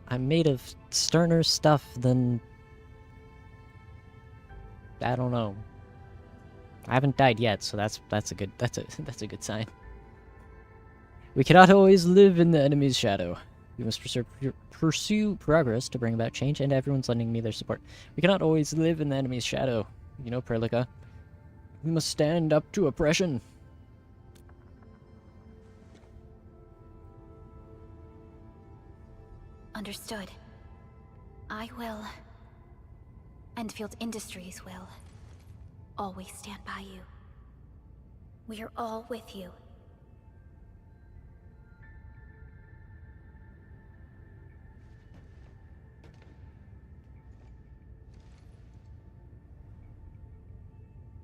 I'm made of sterner stuff than... I don't know. I haven't died yet, so that's a good sign. We cannot always live in the enemy's shadow. We must pursue progress to bring about change, and everyone's lending me their support. We cannot always live in the enemy's shadow. You know, Perlica. We must stand up to oppression. Understood. I will. Endfield Industries will. Always stand by you. We are all with you.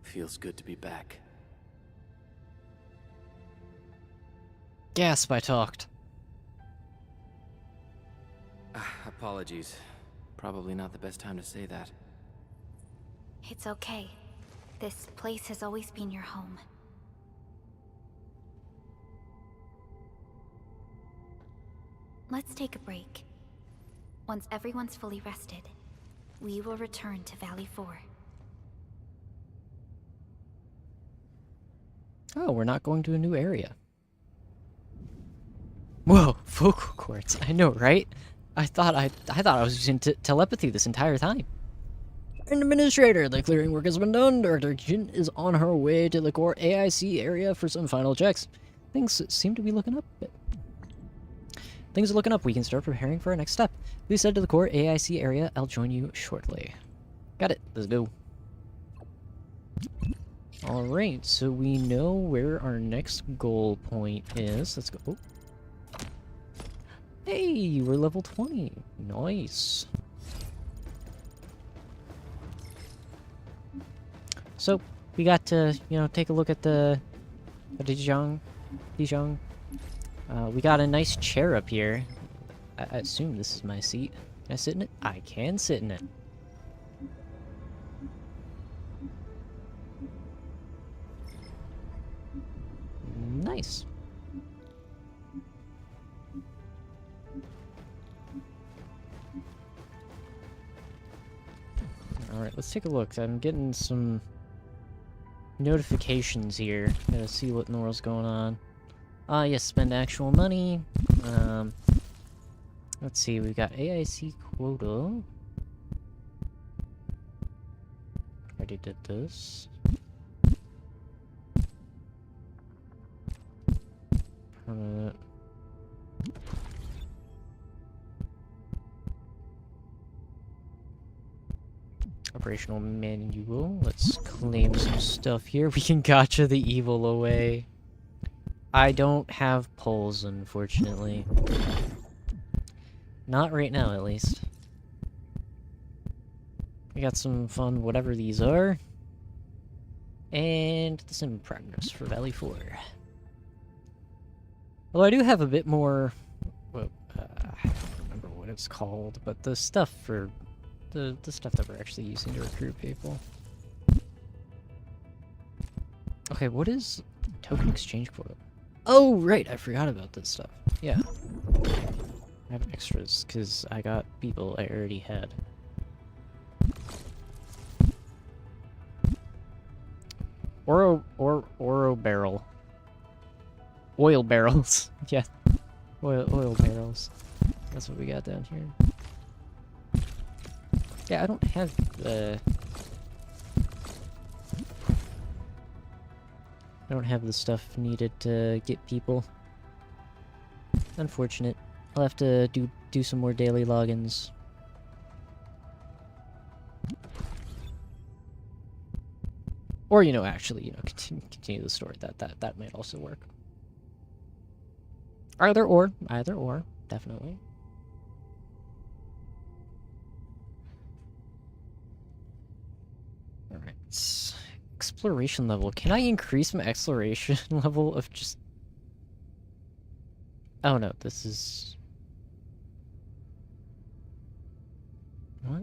Feels good to be back. Gasp, I talked. Apologies. Probably not the best time to say that. It's okay. This place has always been your home. Let's take a break. Once everyone's fully rested, we will return to Valley 4. Oh, we're not going to a new area. Whoa, vocal cords. I know, right? I thought I was using telepathy this entire time. An administrator, the clearing work has been done. Director Jin is on her way to the core AIC area for some final checks. Things seem to be looking up. Things are looking up. We can start preparing for our next step. Please head to the core AIC area. I'll join you shortly. Got it. Let's go. Alright, so we know where our next goal point is. Let's go. Hey, we're level 20. Nice. So, we got to, take a look at the Dijang. We got a nice chair up here. I assume this is my seat. Can I sit in it? I can sit in it. Nice. Alright, let's take a look. I'm getting some notifications here. Gotta see what in the world's going on. Ah, yes, spend actual money. Let's see, we've got AIC quota. Already did this. Permanent. Operational manual. Let's claim some stuff here. We can gotcha the evil away. I don't have poles, unfortunately. Not right now, at least. We got some fun, whatever these are. And this in progress for Valley 4. Although I do have a bit more... Well, I don't remember what it's called, but the stuff for... The stuff that we're actually using to recruit people. Okay, what is token exchange quota? Oh, right, I forgot about this stuff. Yeah. I have extras, because I got people I already had. Oro barrel. Oil barrels. Yeah. Oil barrels. That's what we got down here. Yeah, I don't have the... I don't have the stuff needed to get people. Unfortunate. I'll have to do some more daily logins. Or, you know, actually, you know, continue the story. That might also work. Either or, definitely. Alright. Exploration level. Can I increase my exploration level of just... Oh no, this is... What?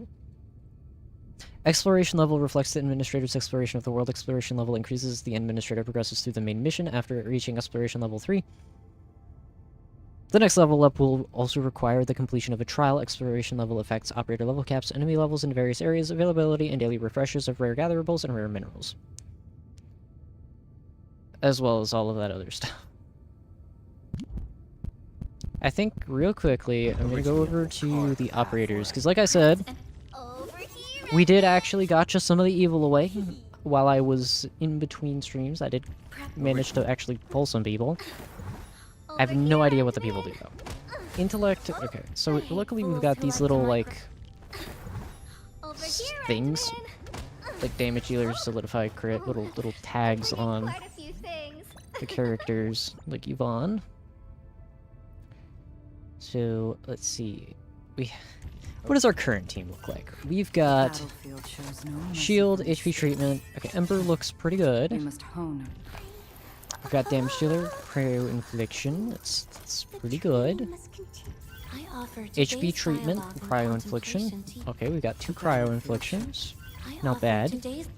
Exploration level reflects the administrator's exploration of the world. Exploration level increases as the administrator progresses through the main mission. After reaching exploration level 3, the next level up will also require the completion of a trial. Exploration level affects operator level caps, enemy levels in various areas, availability, and daily refreshers of rare gatherables and rare minerals. As well as all of that other stuff. I think, real quickly, I'm gonna go over to the operators, because like I said, we did actually gotcha some of the evil away while I was in between streams. I did manage to actually pull some people. I have no idea what the people do, though. Intellect... Okay, so luckily we've got these little, like... things. Like damage dealers, solidify, crit, little tags on the characters, like Yvonne. So, let's see. What does our current team look like? We've got shield, HP treatment. Okay, Ember looks pretty good. We've got damage dealer, cryo infliction. That's pretty good. HP treatment, cryo infliction. Okay, we've got 2 cryo inflictions. Not bad. And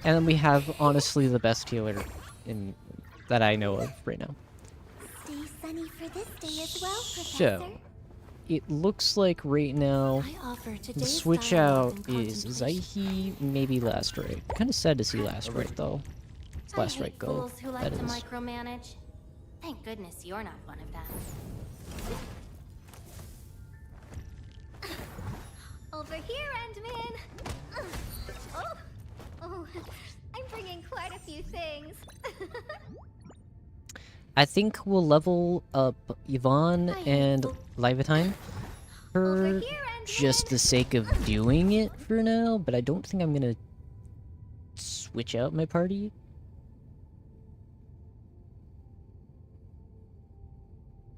then we have honestly the best healer that I know of right now. Stay sunny for this day as well, So, it looks like right now the switch out is Zaihi, maybe Last Right. Kind of sad to see Last Right though. Last Right go. Who like That to is. micromanage. Thank goodness you're not one of them. Over here, Endman! Oh, I'm bringing quite a few things. I think we'll level up Yvonne and Livitine for just the sake of doing it for now, but I don't think I'm gonna switch out my party.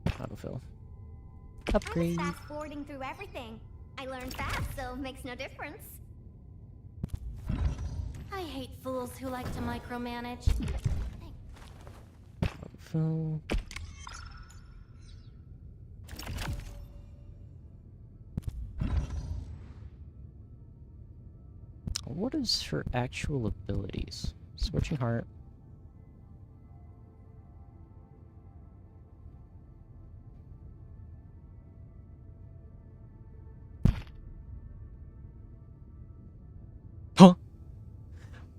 Autofill. Upgrade. I was fast forwarding through everything. I learned fast, so makes no difference. I hate fools who like to micromanage. Autofill. What is her actual abilities? Scorching Heart.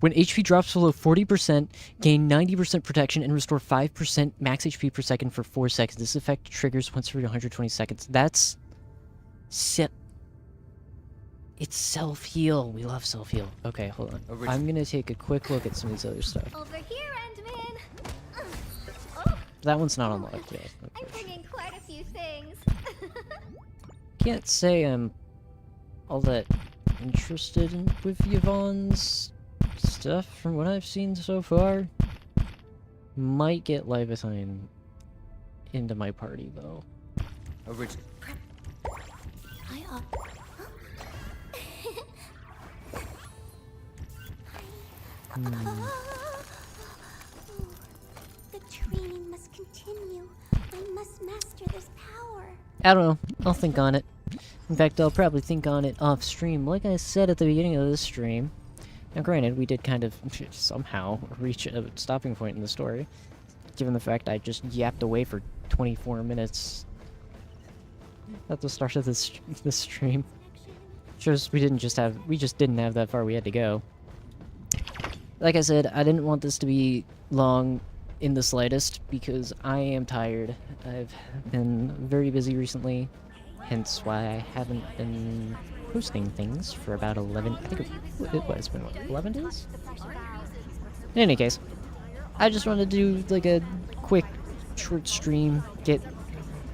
When HP drops below 40%, gain 90% protection and restore 5% max HP per second for 4 seconds. This effect triggers once every 120 seconds. That's... It's self-heal. We love self-heal. Okay, hold on. I'm gonna take a quick look at some of these other stuff. Over here, Endman. That one's not unlocked yet. I'm bringing quite a few things. Can't say I'm all that interested with Yvonne's stuff from what I've seen so far. Might get Leviathan into my party though. The training must continue. I must master this power. I don't know. I'll think on it. In fact, I'll probably think on it off stream, like I said at the beginning of this stream. Now granted, we did kind of somehow reach a stopping point in the story, given the fact I just yapped away for 24 minutes at the start of this stream. Shows we just didn't have that far we had to go. Like I said, I didn't want this to be long in the slightest because I am tired. I've been very busy recently, hence why I haven't been posting things for about 11, I think it's been what, 11 days? In any case, I just wanted to do like a quick short stream, get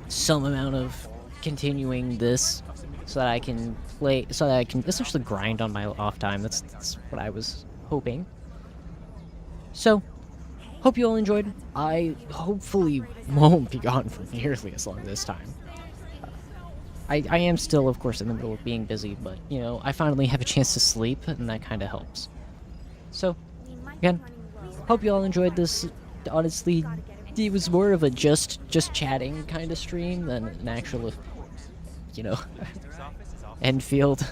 some amount of continuing this so that I can play, so that I can essentially grind on my off time. That's what I was hoping. So, hope you all enjoyed. I hopefully won't be gone for nearly as long this time. I am still, of course, in the middle of being busy, but, you know, I finally have a chance to sleep, and that kind of helps. So, again, hope you all enjoyed this. Honestly, it was more of a just chatting kind of stream than an actual, you know, Endfield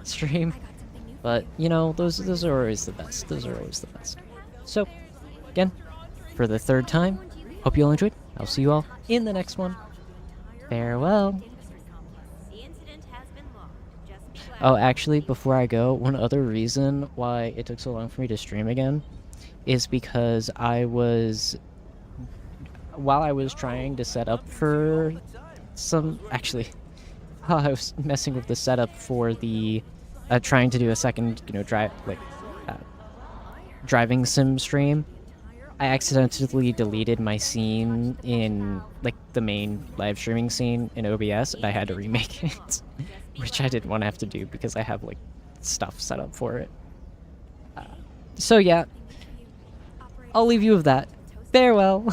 stream. But, you know, those are always the best. Those are always the best. So, again, for the third time, hope you all enjoyed. I'll see you all in the next one. Farewell. Oh, actually, before I go, one other reason why it took so long for me to stream again is because while I was trying to set up for while I was messing with the setup for the, trying to do a second, you know, driving sim stream, I accidentally deleted my scene in, like, the main live streaming scene in OBS, and I had to remake it, which I didn't want to have to do because I have, like, stuff set up for it. So yeah, I'll leave you with that. Farewell!